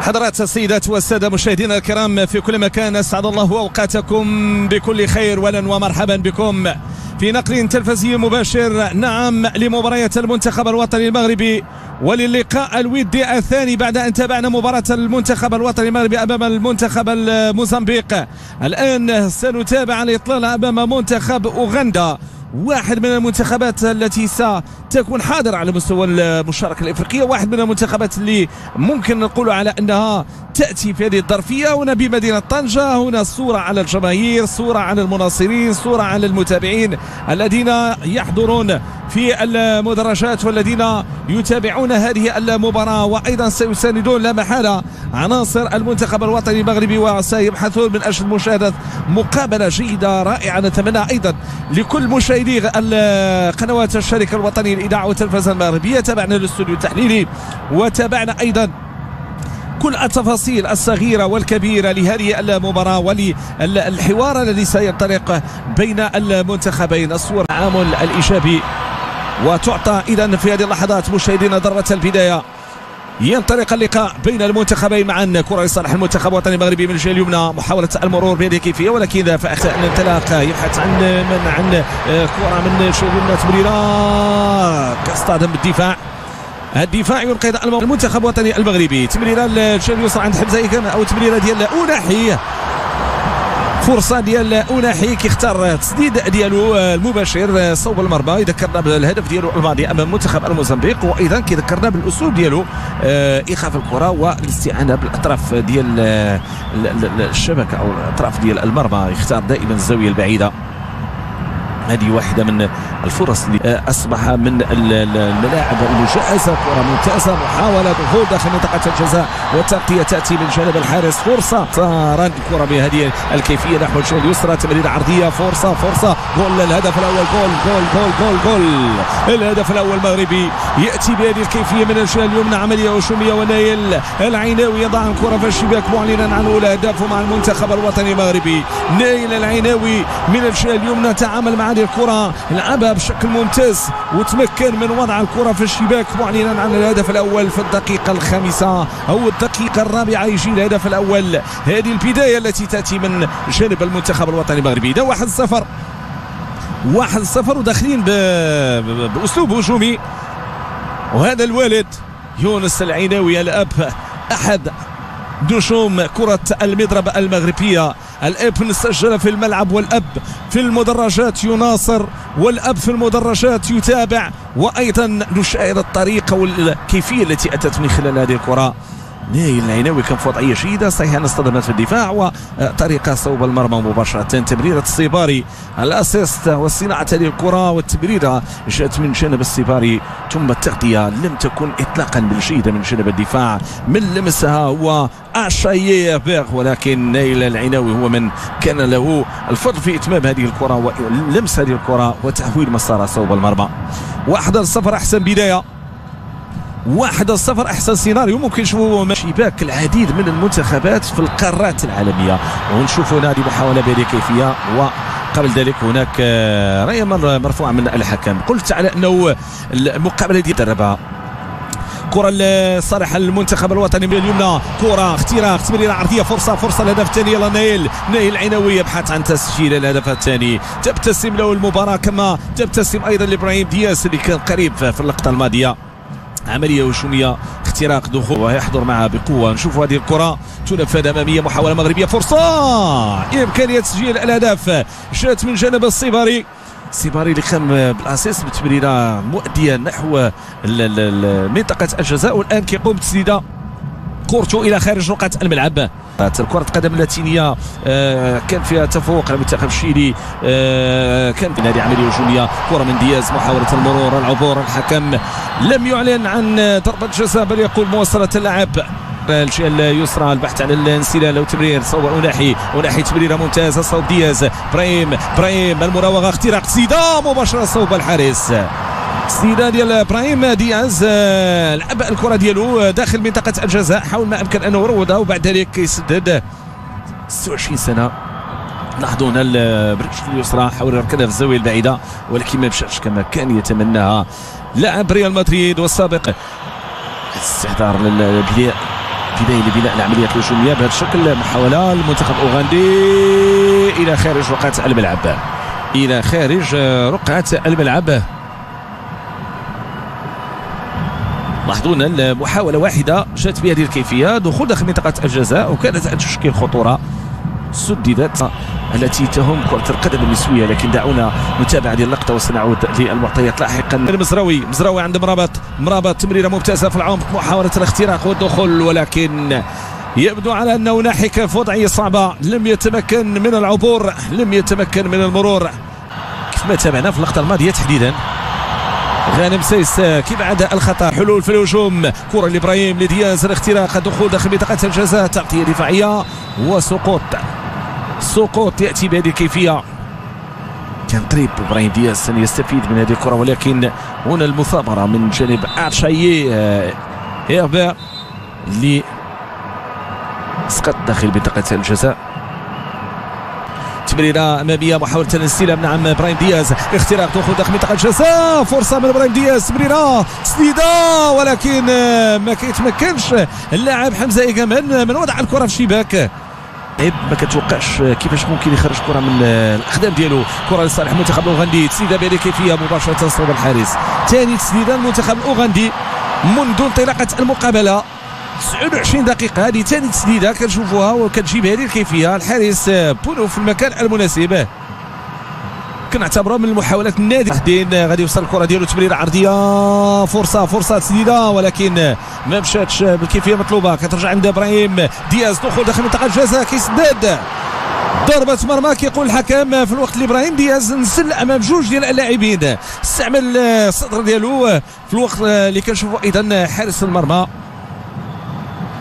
حضرات السيدات والسادة مشاهدينا الكرام في كل مكان، أسعد الله أوقاتكم بكل خير، ولا ومرحبا بكم في نقل تلفزيوني مباشر لمباريات المنتخب الوطني المغربي وللقاء الودي الثاني بعد أن تابعنا مباراة المنتخب الوطني المغربي أمام المنتخب الموزمبيق. الآن سنتابع الإطلالة أمام منتخب أوغندا، واحد من المنتخبات التي ستكون حاضرة على مستوى المشاركة الإفريقية، واحد من المنتخبات اللي ممكن نقول على أنها تأتي في هذه الظرفية. هنا بمدينة طنجة، هنا صورة على الجماهير، صورة على المناصرين، صورة على المتابعين الذين يحضرون في المدرجات والذين يتابعون هذه المباراة، وأيضا سيساندون لا محالة عناصر المنتخب الوطني المغربي وسيبحثون من أجل مشاهدة مقابلة جيدة رائعة. نتمنى أيضا لكل مشاهدي قنوات الشركة الوطنية للإذاعة والتلفزيون المغربية، تابعنا الاستوديو التحليلي وتابعنا أيضا كل التفاصيل الصغيرة والكبيرة لهذه المباراة وللحوار الذي سينطلق بين المنتخبين. الصور العامل الإيجابي وتعطى إذن في هذه اللحظات مشاهدينا ضربة البداية. ينطلق اللقاء بين المنتخبين معا، كرة لصالح المنتخب الوطني المغربي من الجهة اليمنى، محاولة المرور بهذه الكيفية ولكن فأخطأ الانطلاق، يبحث عن كرة من الجهة اليمنى، تمريرة كاصطدم بالدفاع. الدفاع ينقذ المنتخب الوطني المغربي، تمريرة الجهة اليسرى عند حمزة إيكان أو تمريرة ديال أوناحي، فرصة ديال أوناحي كيختار التسديد ديالو المباشر صوب المرمى. يذكرنا بالهدف ديالو الماضي امام منتخب الموزمبيق، وايضا كيذكرنا بالاسلوب ديالو ايقاف الكره والاستعانه بالاطراف ديال الشبكه او الاطراف ديال المرمى، يختار دائما الزاويه البعيده. هذه واحدة من الفرص اللي أصبح من الملاعب المجهزة. كرة ممتازة، محاولة دخول داخل منطقة الجزاء والتغطية تأتي من جانب الحارس. فرصة صارت الكرة بهذه الكيفية نحو الجهة اليسرى، تمريرة عرضية، فرصة جول. الهدف الأول جول. الهدف الأول المغربي يأتي بهذه الكيفية من الجهة اليمنى، عملية هجومية، ونايل العيناوي يضع الكرة في الشباك معلنا عن أولى أهدافه مع المنتخب الوطني المغربي. نايل العيناوي من الجهة اليمنى تعامل مع هذه الكرة، لعبها بشكل ممتاز وتمكن من وضع الكرة في الشباك معلنا عن الهدف الأول في الدقيقة الخامسة أو الدقيقة الرابعة. يجي الهدف الأول، هذه البداية التي تأتي من جانب المنتخب الوطني المغربي. ده 1-0 وداخلين بأسلوب هجومي. وهذا الوالد يونس العيناوي الأب، أحد نجوم كرة المضرب المغربية، الابن سجل في الملعب والأب في المدرجات يناصر والأب في المدرجات يتابع، وأيضا نشاهد الطريقة والكيفية التي أتت من خلال هذه الكرة. نايل العيناوي كان في وضعية جيدة، صحيح أن اصطدمت في الدفاع وطريقة صوب المرمى مباشرة. تمريرة الصباري، الأسيست وصناعة هذه الكرة والتمريرة جاءت من جانب الصباري، ثم التغطية لم تكن إطلاقا بالجيدة من جانب الدفاع. من لمسها هو أشاييه بيغ، ولكن نايل العيناوي هو من كان له الفضل في إتمام هذه الكرة ولمس هذه الكرة وتحويل مسارها صوب المرمى. 1-0 أحسن بداية، 1-0 أحسن سيناريو ممكن نشوفوا شباك العديد من المنتخبات في القارات العالمية، ونشوفوا هذه محاولة بهذه الكيفية. وقبل ذلك هناك رأي مرفوعة من الحكم. قلت على أنه المقابلة دي دربها كرة لصالح المنتخب الوطني من اليمنى، كرة اختراق، تمريرة عرضية، فرصة الهدف الثاني. يلا نايل العيناوي يبحث عن تسجيل الهدف الثاني، تبتسم له المباراة كما تبتسم أيضا لإبراهيم دياس اللي كان قريب في اللقطة الماضية. عملية هجومية، اختراق، دخول ويحضر معها بقوة. نشوف هذه الكرة تنفذ أمامية، محاولة مغربية، فرصة، إمكانية تسجيل الأهداف جاءت من جانب الصباري اللي قام بالأسيس بتمريرة مؤدية نحو منطقة الجزاء، والآن كيقوم بتسديدة كورته إلى خارج نقاط الملعب. كرة القدم اللاتينية كان فيها تفوق على المنتخب الشيلي، كان في هذه عملية هجومية، كرة من دياز، محاولة المرور، العبور، الحكم لم يعلن عن ضربة جزاء بل يقول مواصلة اللعب. الجهة اليسرى، البحث عن الانسلال وتمرير صوب أوناحي تمريرة ممتازة صوب دياز، برايم المراوغة، اختراق، تسديدة مباشرة صوب الحارس. تسديدة ديال ابراهيم دياز، لعب الكرة ديالو داخل منطقة الجزاء، حاول ما امكن انه يروضها وبعد ذلك يسدد. 26 سنة. لاحظوا هنا برجل اليسرى حاول يركنها في الزاوية البعيدة ولكن ما مشاش كما كان يتمناها لاعب ريال مدريد والسابق. استحضار للبداية بداية لبناء العمليات الهجومية بهذا الشكل. محاولة المنتخب الأوغندي إلى خارج رقعة الملعب، إلى خارج رقعة الملعب. لاحظوا أن المحاولة واحدة جات بهذه الكيفية، دخول داخل منطقة الجزاء وكانت أن تشكل خطورة سددت التي تهم كرة القدم النسوية. لكن دعونا نتابع هذه اللقطة وسنعود للمعطيات لاحقا. مزراوي عند مرابط تمريرة ممتازة في العمق، محاولة الاختراق والدخول، ولكن يبدو على أنه ناحيك في وضعية صعبة، لم يتمكن من العبور، لم يتمكن من المرور كيف ما تابعنا في اللقطة الماضية تحديدا. غانم سيس كيف عدا الخطأ، حلول في الهجوم، كرة لإبراهيم لدياز، الاختراق، الدخول داخل منطقة الجزاء، تغطية دفاعية وسقوط يأتي بهذه الكيفية. كان قريب إبراهيم دياز أن يستفيد من هذه الكرة، ولكن هنا المثابرة من جانب أرشايي هيربير اللي سقط داخل منطقة الجزاء. تمريرة أمامية، محاولة الاستلام، نعم إبراهيم دياز، اختراق، دخول داخل منطقة الجزاء، فرصة من إبراهيم دياز، تمريرة سديدة، ولكن ما كيتمكنش اللاعب حمزة إيغامان من وضع الكرة في الشباك. ما كتوقعش كيفاش ممكن يخرج كرة من الأقدام ديالو. كرة لصالح المنتخب الأوغندي، تسديدة بهذه الكيفية مباشرة صوب الحارس. ثاني تسديدة المنتخب الأوغندي منذ انطلاقة المقابلة، 29 دقيقة. هذه ثاني تسديدة كنشوفوها وكتجيب هذه الكيفية. الحارس بونو في المكان المناسب، كنعتبرها من المحاولات النادرة. غادي يوصل الكرة ديالو، تمريرة عرضية، فرصة تسديدة، ولكن ما مشاتش بالكيفية المطلوبة. كترجع عند إبراهيم دياز، دخول داخل منطقة الجزاء، كيسدد ضربة مرمى. كيقول الحكم في الوقت اللي إبراهيم دياز نزل أمام جوج ديال اللاعبين، استعمل الصدر ديالو في الوقت اللي كنشوفوا أيضا حارس المرمى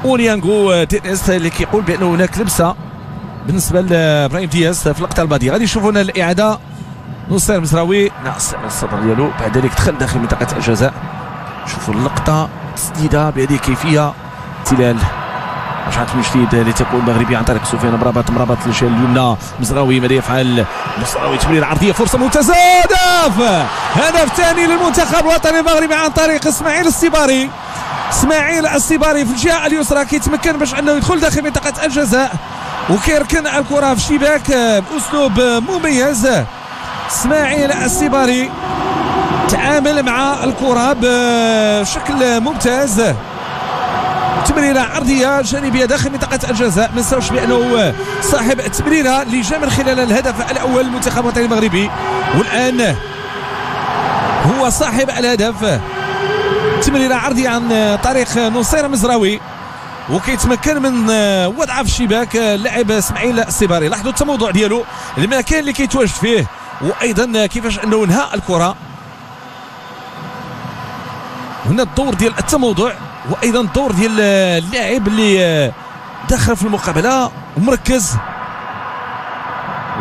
اونيانغو تينيس اللي كيقول بأنه هناك لمسة بالنسبة لإبراهيم دياز في اللقطة الماضية. غادي نشوفوا هنا الإعادة. نصير مزراوي استعمل الصدر ديالو، بعد ذلك دخل داخل منطقة الجزاء. شوفوا اللقطة، تسديدة بهذه الكيفية، احتلال رجعت من جديد لتكون مغربية عن طريق سفيان مرابط للجهة اليمنى. مزراوي ماذا يفعل؟ مزراوي تمرير عرضية، فرصة ممتازة، هدف ثاني للمنتخب الوطني المغربي عن طريق اسماعيل السباري في الجهة اليسرى، كيتمكن باش انه يدخل داخل منطقة الجزاء وكيركن الكرة في الشباك بأسلوب مميز. اسماعيل السباري تعامل مع الكرة بشكل ممتاز، تمريرة عرضية جانبية داخل منطقة الجزاء. ما نساوش بأنه صاحب التمريرة اللي جاء من خلال الهدف الأول المنتخب الوطني المغربي، والآن هو صاحب الهدف. تمريرة عرضية عن طريق نصير مزراوي، وكيتمكن من وضعها في الشباك اللاعب اسماعيل السباري. لاحظوا التموضع ديالو، المكان اللي كيتواجد فيه، وايضا كيفاش انه انهى الكره. هنا الدور ديال التموضع، وايضا الدور ديال اللاعب اللي دخل في المقابله ومركز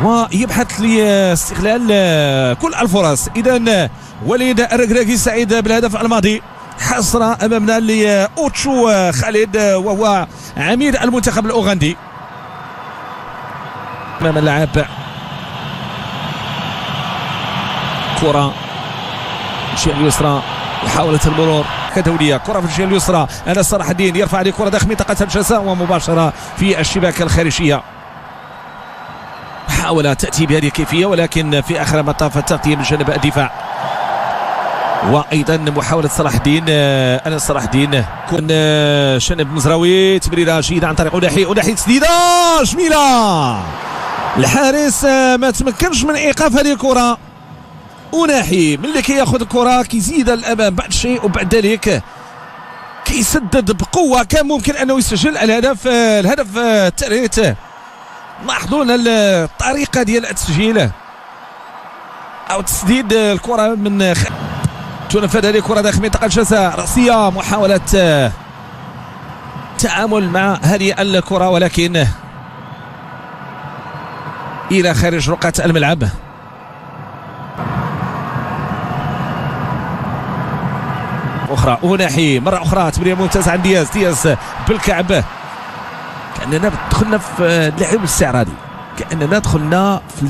ويبحث لاستغلال كل الفرص. اذا وليد الركراكي سعيد بالهدف الماضي، حسرة امامنا لاوتشو خالد وهو عميد المنتخب الاوغندي امام اللاعب. كرة الجهة اليسرى، محاولة المرور كدولية، كرة في الجهة اليسرى، أنس صلاح الدين يرفع هذه الكرة داخل منطقة الجزاء ومباشرة في الشباك الخارجية. محاولة تأتي بهذه الكيفية، ولكن في آخر المطاف التغطية من جانب الدفاع. وأيضا محاولة صلاح الدين، أنس صلاح الدين، كون شنب مزراوي، تمريرة جيدة عن طريق أوداحي تسديدة جميلة. الحارس ما تمكنش من إيقاف هذه الكرة. أوناحي ملي كياخذ الكرة كيزيد الأمام بعد شيء، وبعد ذلك كيسدد بقوة، كان ممكن أنه يسجل الهدف الثالث. لاحظوا الطريقة ديال التسجيل أو تسديد الكرة من تنفذ هذه الكرة داخل منطقة الجزاء، رأسية، محاولة تعامل مع هذه الكرة، ولكن إلى خارج رقعة الملعب. أخرى أوناحي مرة أخرى، تمريرة ممتازة عن دياز بالكعب. كأننا دخلنا في لعب الاستعراضي، كأننا دخلنا في